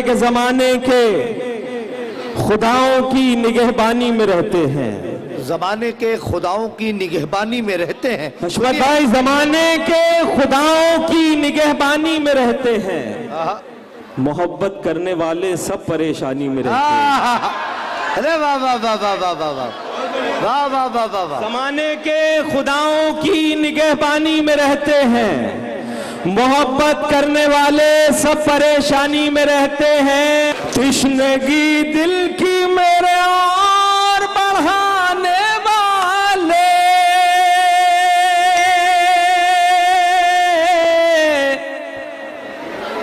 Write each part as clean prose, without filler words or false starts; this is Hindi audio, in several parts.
के जमाने के खुदाओं की निगहबानी में रहते हैं। जमाने के खुदाओं की निगहबानी में रहते हैं। हशमत भाई, जमाने के खुदाओं की निगहबानी में रहते हैं। मोहब्बत करने वाले सब परेशानी में रहते हैं। अरे वाह वाह वाह वाह वाह वाह वाह वाह वाह वाह वाह वाह। जमाने के खुदाओं की निगहबानी में रहते हैं, मोहब्बत करने वाले सब परेशानी में रहते हैं। तृष्णगी दिल की मेरे और बढ़ाने वाले,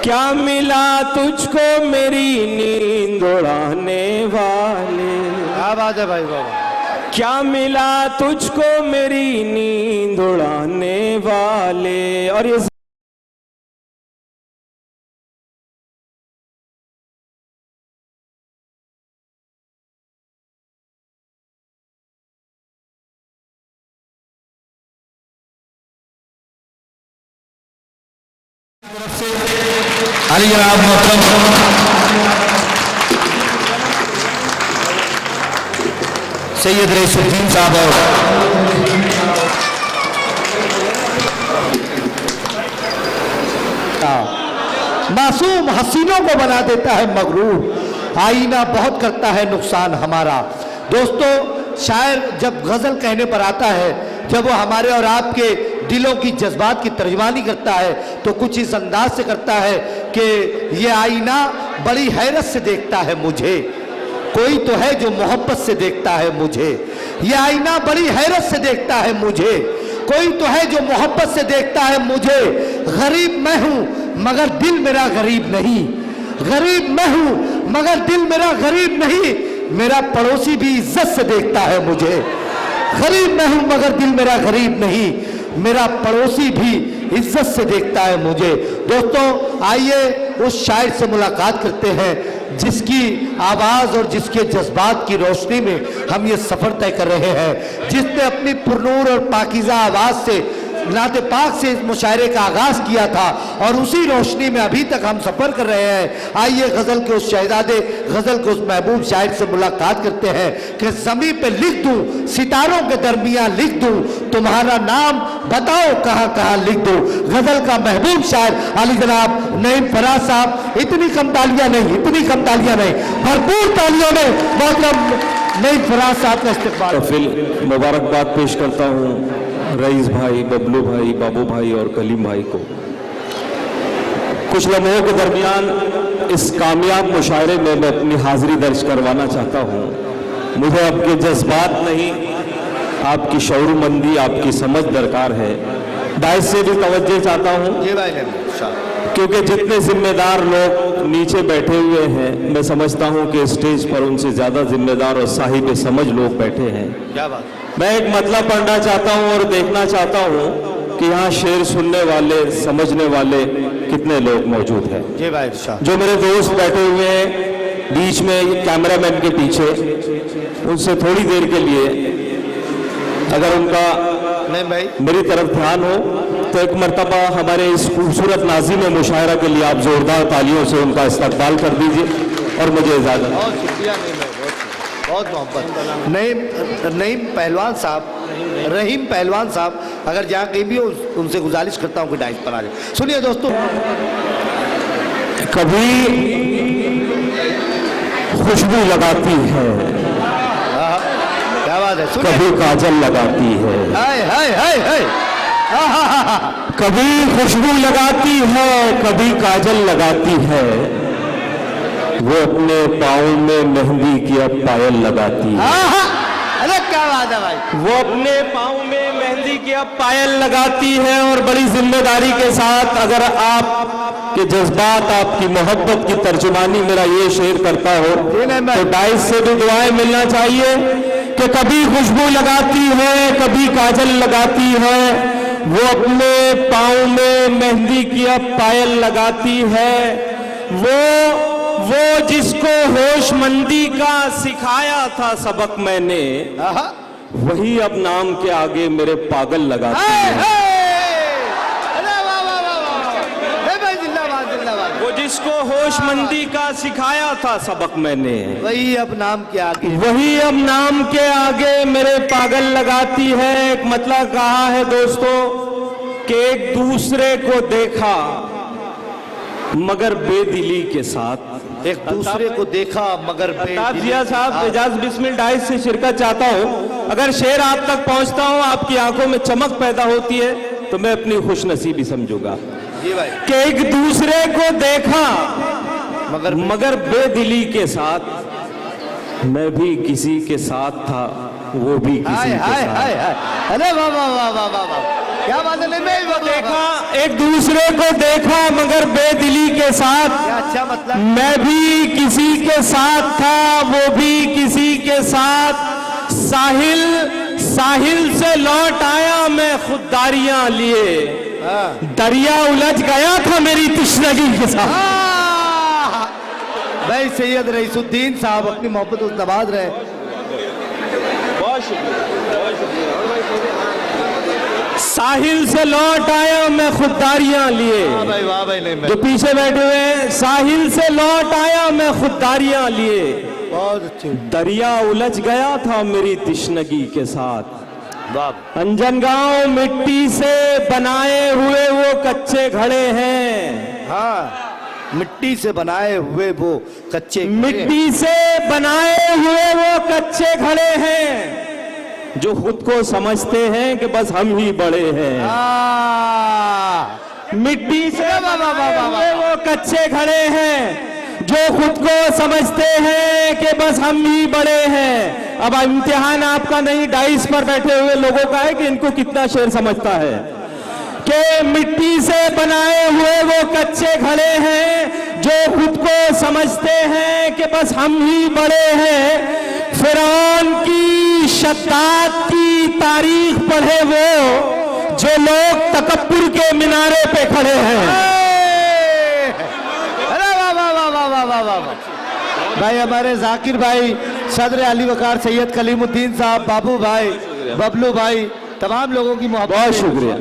क्या मिला तुझको मेरी नींद उड़ाने वाले। क्या बात है भाई बाबा। क्या मिला तुझको मेरी नींद उड़ाने वाले। और ये अली जनाब मोहतरम सैयद रईसुद्दीन साहब और मासूम हसीनों को बना देता है मगरूर, आईना बहुत करता है नुकसान हमारा। दोस्तों, शायर जब गजल कहने पर आता है, जब वो हमारे और आपके दिलों की जज्बात की तर्जमानी करता है, तो कुछ इस अंदाज से करता है कि ये आईना बड़ी हैरत से देखता है मुझे, कोई तो है जो मोहब्बत से देखता है मुझे। ये आईना बड़ी हैरत से देखता है मुझे, कोई तो है जो मोहब्बत से देखता है मुझे। गरीब मैं हूं मगर दिल मेरा गरीब नहीं, गरीब मैं हूं मगर दिल मेरा गरीब नहीं। मेरा पड़ोसी भी इज्जत से देखता है मुझे। गरीब मैं हूं मगर दिल मेरा गरीब नहीं, मेरा पड़ोसी भी इज्जत से देखता है मुझे। दोस्तों, आइए उस शायर से मुलाकात करते हैं जिसकी आवाज़ और जिसके जज्बात की रोशनी में हम ये सफ़र तय कर रहे हैं, जिसने अपनी पुरनूर और पाकीज़ा आवाज़ से नाते पाक से इस मुशायरे का आगाज़ किया था और उसी रोशनी में अभी तक हम सफ़र कर रहे हैं। आइए गज़ल के उस शहजादे, गज़ल के उस महबूब शायर से मुलाकात करते हैं कि ज़मीन पे लिख दूँ, सितारों के दरमियान लिख दूँ, तुम्हारा नाम बताओ कहाँ कहाँ लिख दूँ। गज़ल का महबूब शायर अली जनाब नईम फराज साहब। इतनी कम तालियाँ नहीं, इतनी कम तालियाँ नहीं, भरपूर तालियों में मोहतरम नईम फराज साहब का इस्तकबाल। फिर मुबारकबाद पेश करता हूँ रईस भाई, बबलू भाई, बाबू भाई और कलीम भाई को। कुछ लम्हों के दरमियान इस कामयाब मुशायरे में मैं अपनी हाजिरी दर्ज करवाना चाहता हूँ। मुझे आपके जज्बात नहीं, आपकी शऊरमंदी, आपकी समझ दरकार है। दाइस से भी तवज्जो चाहता हूँ क्योंकि जितने जिम्मेदार लोग नीचे बैठे हुए हैं, मैं समझता हूँ कि स्टेज पर उनसे ज़्यादा जिम्मेदार और साहिब समझ लोग बैठे हैं। क्या बात। मैं एक मतलब पढ़ना चाहता हूँ और देखना चाहता हूँ कि यहाँ शेर सुनने वाले, समझने वाले कितने लोग मौजूद हैं। जी भाई। जो मेरे दोस्त बैठे हुए हैं बीच में कैमरामैन के पीछे, उनसे थोड़ी देर के लिए अगर उनका नहीं भाई मेरी तरफ ध्यान हो तो एक मर्तबा हमारे इस खूबसूरत नाज़िम मुशायरा के लिए आप जोरदार तालियों से उनका इस्तकबाल कर दीजिए और मुझे इजाज़त। बहुत शुक्रिया नहीं भाई, बहुत मोहब्बत। नईम पहलवान साहब, रहीम पहलवान साहब, अगर जहाँ कहीं भी हो उनसे गुजारिश करता हूँ कि डाइस पर आ जाए। सुनिए दोस्तों, कभी खुशबू लगाती है, क्या बात है, कभी काजल लगाती है, हाय हाय हाय हाय, कभी खुशबू लगाती है, कभी काजल लगाती है, वो अपने पाँव में मेहंदी की अब पायल लगाती है। अरे क्या बात है भाई। वो अपने पाँव में मेहंदी की अब पायल लगाती है। और बड़ी जिम्मेदारी के साथ अगर आपके जज्बात, आपकी मोहब्बत की तर्जुमानी मेरा ये शेर करता हो तो डाइस से भी दुआएं मिलना चाहिए कि कभी खुशबू लगाती है, कभी काजल लगाती है, वो अपने पाँव में मेहंदी की अब पायल लगाती है। वो जिसको होशमंदी का सिखाया था सबक मैंने, वही अब नाम के आगे मेरे पागल लगाती है। अरे वाह वाह वाह वाह, भाई जिंदाबाद जिंदाबाद। वो जिस जिसको होशमंदी का सिखाया था सबक मैंने, वही अब नाम के आगे, वही अब नाम के आगे मेरे पागल लगाती है। एक मतलब कहा है दोस्तों कि एक दूसरे को देखा मगर बेदिली के साथ, एक दूसरे को देखा मगर अल्ताफ जिया साहब, एजाज बिस्मिल डाइस से शिरकत चाहता हूं। अगर शेर आप तक पहुंचता हूं, आपकी आंखों में चमक पैदा होती है, तो मैं अपनी खुशनसीबी समझूंगा। जी भाई। कि एक दूसरे को देखा मगर बेदिली के साथ, मैं भी किसी के साथ था, वो भी किसी के साथ। हाय हाय, अरे वाह वाह वाह वाह वाह वाह, क्या बात है। नहीं देखा, एक दूसरे को देखा मगर बेदिली के साथ, क्या अच्छा मतलब। मैं भी किसी के साथ था, वो भी किसी के साथ। साहिल से लौट आया मैं खुददारियां लिए, दरिया उलझ गया था मेरी तश्नगी के साथ। भाई सैयद रईसुद्दीन साहब अपनी मोहब्बत को नवाज रहे। बहुत शुक्रिया। साहिल से लौट आया मैं खुददारियां लिए, वाह भाई, नहीं जो पीछे बैठे हुए हैं, साहिल से लौट आया मैं खुददारियां लिए, बहुत अच्छे। दरिया उलझ गया था मेरी तिश्नगी के साथ। वाह। अंजनगांव मिट्टी से बनाए हुए वो कच्चे घड़े हैं, हाँ, मिट्टी से बनाए हुए वो कच्चे, मिट्टी से बनाए हुए वो कच्चे घड़े हैं, जो खुद को समझते हैं कि बस हम ही बड़े हैं। मिट्टी से बनाए हुए वो कच्चे घड़े हैं, जो खुद को समझते हैं कि बस हम ही बड़े हैं। अब इम्तिहान आपका नहीं, डाइस पर बैठे हुए लोगों का है कि इनको कितना शेर समझता है। कि मिट्टी से बनाए हुए वो कच्चे घड़े हैं, जो खुद को समझते हैं कि बस हम ही बड़े हैं। फिरौन की शद्दाद की तारीख पढ़े वो, जो लोग तकब्बुर के मिनारे पे खड़े हैं। अरे वाह वाह वाह वाह वाह वाह वाह भाई, हमारे जाकिर भाई, सदर अली वकार, सैयद कलीमुद्दीन साहब, बाबू भाई, बबलू भाई, तमाम लोगों की मोहब्बत। बहुत शुक्रिया।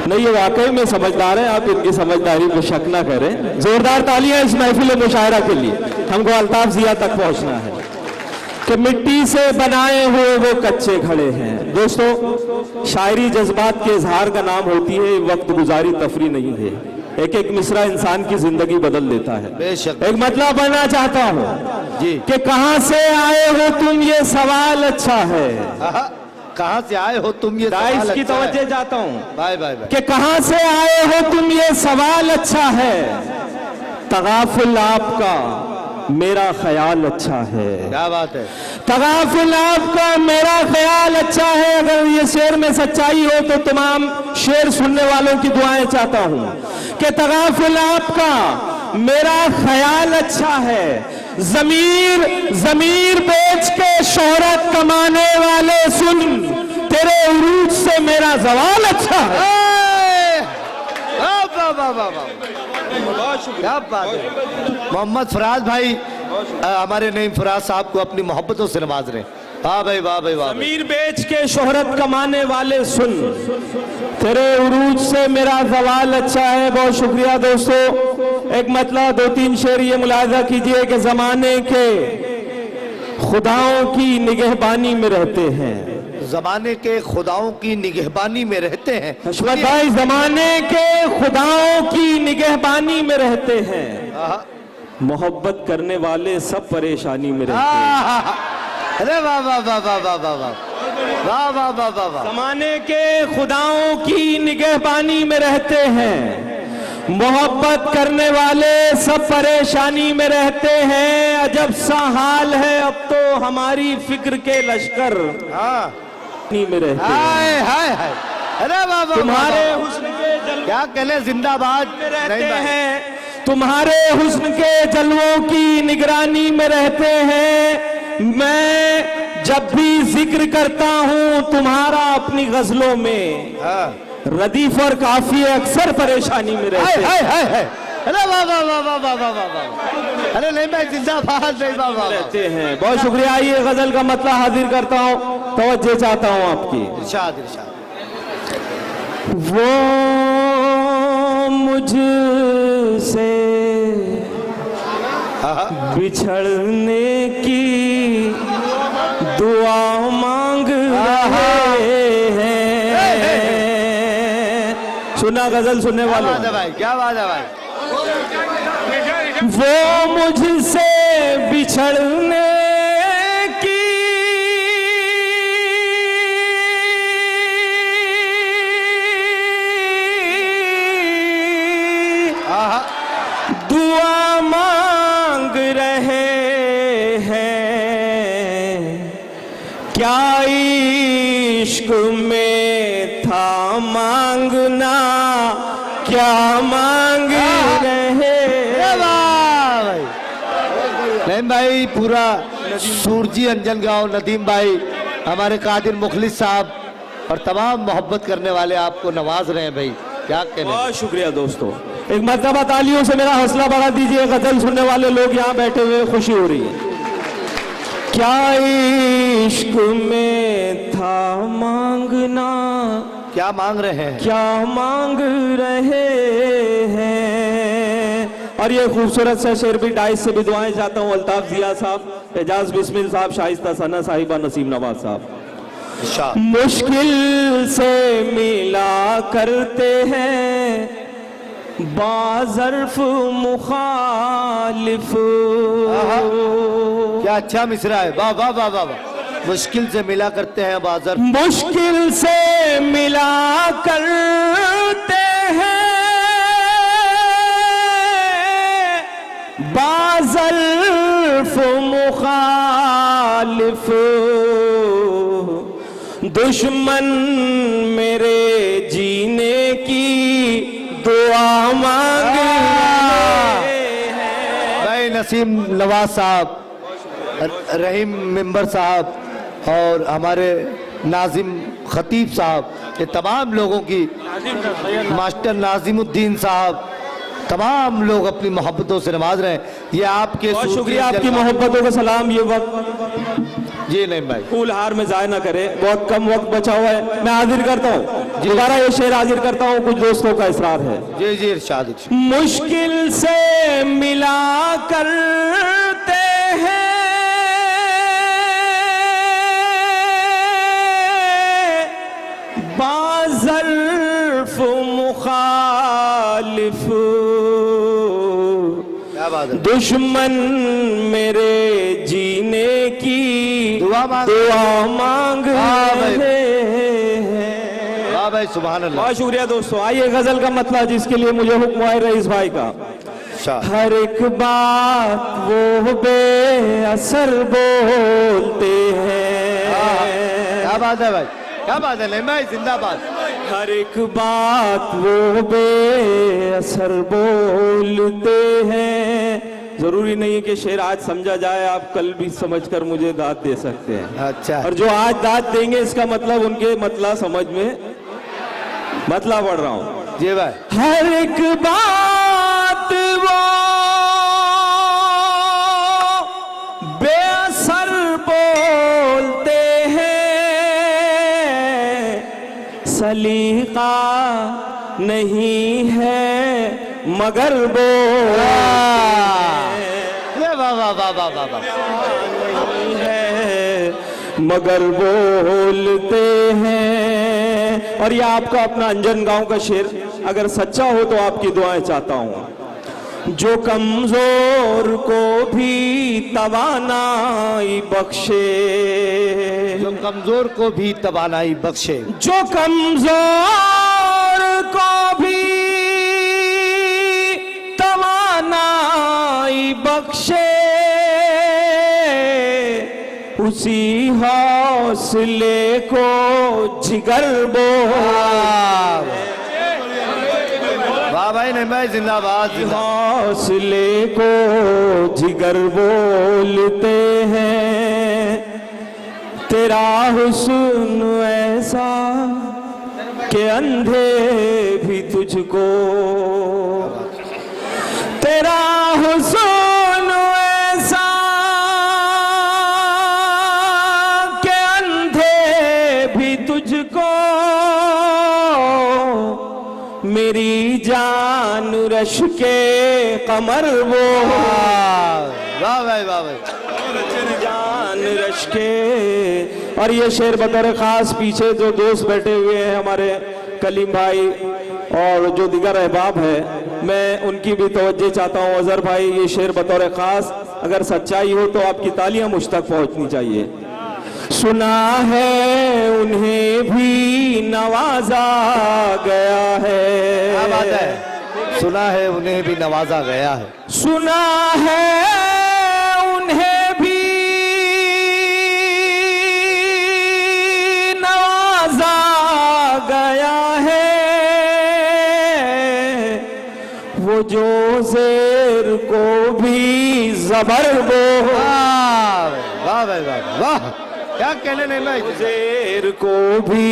नहीं, ये वाकई में समझदार हैं, आप इनकी समझदारी को शक ना करें। जोरदार तालियां इस महफिल मुशायरा के लिए। हमको अल्ताफ जिया तक पहुंचना है कि मिट्टी से बनाए हुए वो कच्चे घड़े हैं। दोस्तों, शायरी जज्बात के इजहार का नाम होती है, वक्त गुजारी तफरी नहीं है। एक एक मिसरा इंसान की जिंदगी बदल देता है। बेशक। एक मतलब बनना चाहता हूँ जी, कि कहां से आए हो तुम, ये सवाल अच्छा है। कहां से आए हो तुम, ये डाइस सवाल की अच्छा है। तवज्जो चाहता हूँ भाई भाई भाई, कि कहां से आए हो तुम, ये सवाल अच्छा है। तगाफुल आपका मेरा ख्याल अच्छा है। क्या बात है। तगाफुल आपका मेरा ख्याल अच्छा है। अगर ये शेर में सच्चाई हो तो तमाम शेर सुनने वालों की दुआएं चाहता हूं कि तगाफुल आपका मेरा ख्याल अच्छा है। जमीर बेच के शोहरत कमाने वाले सुन, तेरे उरूज से मेरा जवाल अच्छा है। क्या बात है। मोहम्मद फराज भाई, हमारे नईम फराज साहब को अपनी मोहब्बतों से नवाज रहे। वाह भाई वाह भाई वाह। जमीर बेच के शोहरत कमाने वाले सुन, तेरे उरूज से मेरा जवाल अच्छा है। बहुत शुक्रिया दोस्तों। एक मतलब 2-3 शेर ये मुलाहिजा कीजिए कि जमाने के खुदाओं की निगहबानी में रहते हैं। जमाने के खुदाओं की निगहबानी में रहते हैं। हशमत भाई, जमाने के खुदाओं की निगहबानी में रहते हैं। मोहब्बत करने वाले सब परेशानी में रहते हैं। अरे वाह वाह वाह वाह वाह वाह वाह वाह वाह वाह वाह। जमाने के खुदाओं की निगहबानी में रहते हैं। मोहब्बत करने वाले सब परेशानी में रहते हैं। अजब सा हाल है अब तो हमारी फिक्र के लश्कर में रहते हैं। हाय हाय हाय। अरे वाह वाह। तुम्हारे हुस्न के क्या कहने, जिंदाबाद में रहते हैं। तुम्हारे हुस्न के जलवों की निगरानी में रहते हैं। मैं जब भी जिक्र करता हूँ तुम्हारा अपनी गजलों में, रदीफ और काफी अक्सर परेशानी में रहते हैं। अरे वाह वाह वाह वाह वाह वाह वाह। अरे नहीं, मैं जिंदाबाद नहीं, वाह वाह रहते हैं। बहुत शुक्रिया। ये गजल का मतलब हाजिर करता हूँ, तवज्जो चाहता हूँ आपकी। इरशाद इरशाद। वो मुझ से बिछड़ने की दुआ मांग रहे हैं। सुना गजल सुनने वालों? भाई क्या बात है भाई। वो मुझसे बिछड़ने की दुआ मांग रहे हैं। क्या इश्क में था मांगना, क्या मांग रहे। नईम भाई पूरा सूरजी अंजन गांव, नदीम भाई, हमारे कादिर मुखलिस साहब और तमाम मोहब्बत करने वाले आपको नवाज रहे हैं भाई। क्या कहने। बहुत शुक्रिया दोस्तों, एक मरतबा तालियों से मेरा हौसला बढ़ा दीजिए। गजल सुनने वाले लोग यहाँ बैठे हुए, खुशी हो रही है। क्या इश्क में था मांगना, क्या मांग रहे हैं, क्या मांग रहे हैं। और ये खूबसूरत सा शेर भी डाइस से भी दुआएं चाहता हूँ। अल्ताफ जिया साहब, एजाज बिस्मिल साहब, शाइस्ता सना साहिबा, नसीम नवाज साहब। मुश्किल से मिला करते हैं बाज़र्फ मुखालिफ। क्या अच्छा मिसरा है, वाह वाह वाह वाह। मुश्किल से मिला करते हैं बाज़र्फ, मुश्किल से मिला करते हैं बाज़र्फ मुखालिफ। दुश्मन मेरे जीने की दुआ मांग रहे हैं। भाई नसीम नवाज साहब, रहीम मेंबर साहब और हमारे नाजिम खतीब साहब, ये तमाम लोगों की, मास्टर नाजिमुद्दीन साहब, तमाम लोग अपनी मोहब्बतों से नवाज रहे हैं। ये आपके बहुत शुक्रिया, आपकी मोहब्बतों का सलाम। ये वक्त जी नहीं भाई, फूल हार में जाए ना करे, बहुत कम वक्त बचा हुआ है। मैं हाजिर करता हूँ, दोबारा ये शेर हाजिर करता हूँ, कुछ दोस्तों का इसरार है। जी जी इरशाद। मुश्किल से मिला करते हैं बाज़र्फ मुखालिफ। दुश्मन मेरे जीने की दुआ मांग रहे हैं। वाह भाई सुभान अल्लाह। बहुत शुक्रिया दोस्तों। आइए गजल का मतलब, जिसके लिए मुझे हुक्म है रईस भाई का। हर एक बात वो बेअसर बोलते हैं। क्या बात है भाई, क्या बात है। नहीं भाई जिंदाबाद। हर एक बात वो बेअसर बोलते हैं। जरूरी नहीं है कि शेर आज समझा जाए, आप कल भी समझकर मुझे दाद दे सकते हैं। अच्छा। और जो आज दाद देंगे इसका मतलब उनके मतलब समझ में मतलब पढ़ रहा हूं। जी भाई। हर एक बात वो बेअसर बोलते हैं, सलीका नहीं है मगर मगर बोलते हैं। और ये आपका अपना अंजन गांव का शेर, अगर सच्चा हो तो आपकी दुआएं चाहता हूं। जो कमजोर को भी तवानाई बख्शे, जो कमजोर को भी तवानाई बख्शे, जो कमजोर को भी तवानाई बख्शे, उसी हौसले को जिगर बोले। वाह भाई नहीं भाई जिंदाबाद। हौसले को जिगर बोलते हैं। तेरा हुस्न ऐसा कि अंधे भी तुझको, तेरा हुस्न ऐसा कि अंधे भी तुझको, मेरी जान रश के कमर वो, वाह भाई वाह भाई। जान रश के। और ये शेर बतौर खास पीछे जो दोस्त बैठे हुए हैं हमारे कलीम भाई और जो दिगर अहबाब है, मैं उनकी भी तवज्जो चाहता हूँ। अजहर भाई, ये शेर बतौर खास अगर सच्चाई हो तो आपकी तालियां मुझ तक पहुंचनी चाहिए। सुना है उन्हें भी नवाजा गया है, क्या बात है, सुना है उन्हें भी नवाजा गया है। सुना है उन्हें भी नवाजा गया है, वो जो शेर को भी जबर बोल, वाह भाई वाह वाह, क्या कहने नहीं मैं। शेर को भी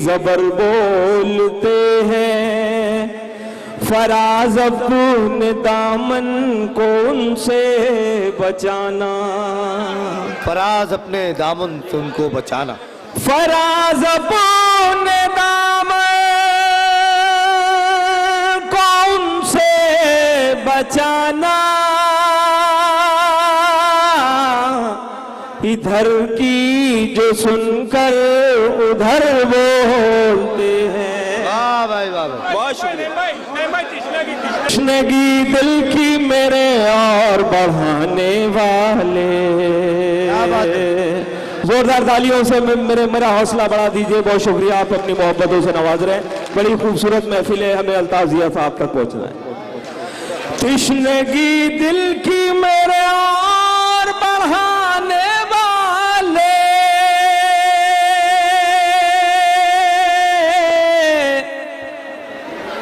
जबर बोलते हैं, फराज अपने दामन को उनसे बचाना, फराज अपने दामन से उनको बचाना, फराज अपने दामन को उनसे बचाना, इधर की जो सुनकर उधर बोलते हैं। वाह भाई वाह भाई। बहुत शुक्रिया। तश्नगी दिल की मेरे और बढ़ाने वाले, क्या बात है। जोरदार तालियों से मेरा हौसला बढ़ा दीजिए। बहुत शुक्रिया, आप अपनी मोहब्बतों से नवाज रहे हैं। बड़ी खूबसूरत महफिल है, हमें अल्ताजिया साहब तक पहुंचना है। तश्नगी दिल की मेरे और बढ़ाने वाले,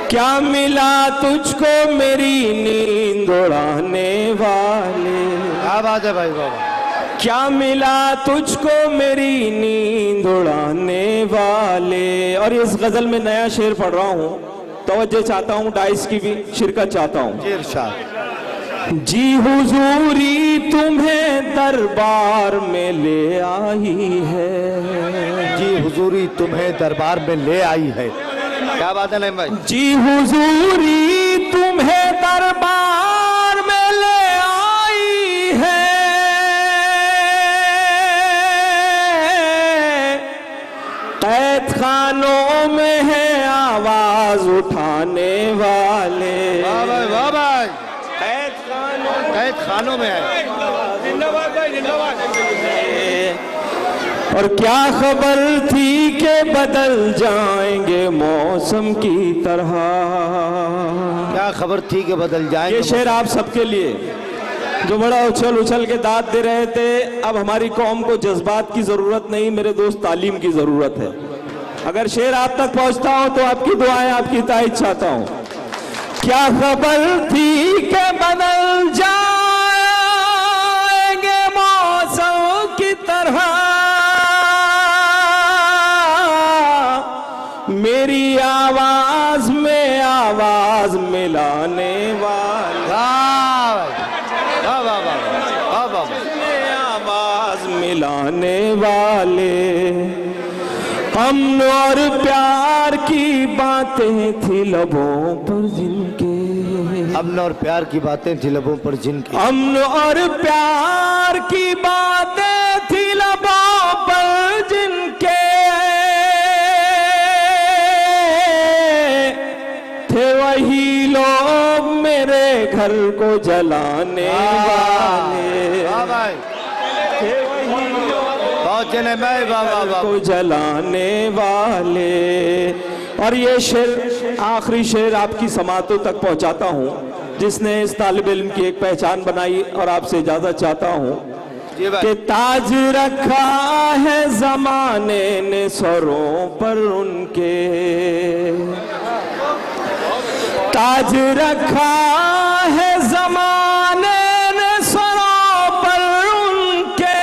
क्या मिला तुझको मेरी नींद उड़ाने वाले, क्या बात है भाई बाबा। क्या मिला तुझको मेरी नींद उड़ाने वाले। और इस गजल में नया शेर पढ़ रहा हूँ, तवज्जो चाहता हूँ, डाइस की भी शिरकत चाहता हूँ। जी इरशाद। जी हुजूरी तुम्हें दरबार में ले आई है, जी हुजूरी तुम्हें दरबार में ले आई है। क्या बात है नहीं भाई। जी हुजूरी तुम्हें दरबार में ले आई है, कैद खानों में है आवाज उठाने वाले। वाह भाई वाह भाई। कैद खानों में है। जिंदाबाद भाई जिंदाबाद। और क्या खबर थी कि बदल जाएंगे मौसम की तरह। क्या खबर थी कि बदल जाएंगे। ये शेर आप सबके लिए जो बड़ा उछल उछल के दाद दे रहे थे। अब हमारी कौम को जज्बात की जरूरत नहीं मेरे दोस्त, तालीम की जरूरत है। अगर शेर आप तक पहुंचता हो तो आपकी दुआएं, आपकी ताईद चाहता हूं। क्या खबर थी कि बदल जाएंगे मौसम की तरह, मेरी आवाज में आवाज मिलाने वाला, में आवाज मिलाने वाले। अमन और प्यार की बातें थी लबों पर जिनके, अमन और प्यार की बातें थी लबों पर जिनके, अमन और प्यार की बातें थी लबों पर जिनके, थे वही लोग मेरे घर को जलाने वाले। थे वही लोग को जलाने वाले। और ये शेर, आखिरी शेर आपकी समातों तक पहुंचाता हूँ जिसने इस तालिब इल्म की एक पहचान बनाई, और आपसे इजाजत चाहता हूँ कि ताज रखा है जमाने ने सरों पर उनके, ताज रखा है जमाने ने सरों पर उनके,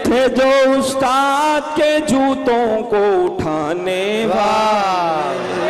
थे जो उस्ताद के जूतों को उठाने वाले।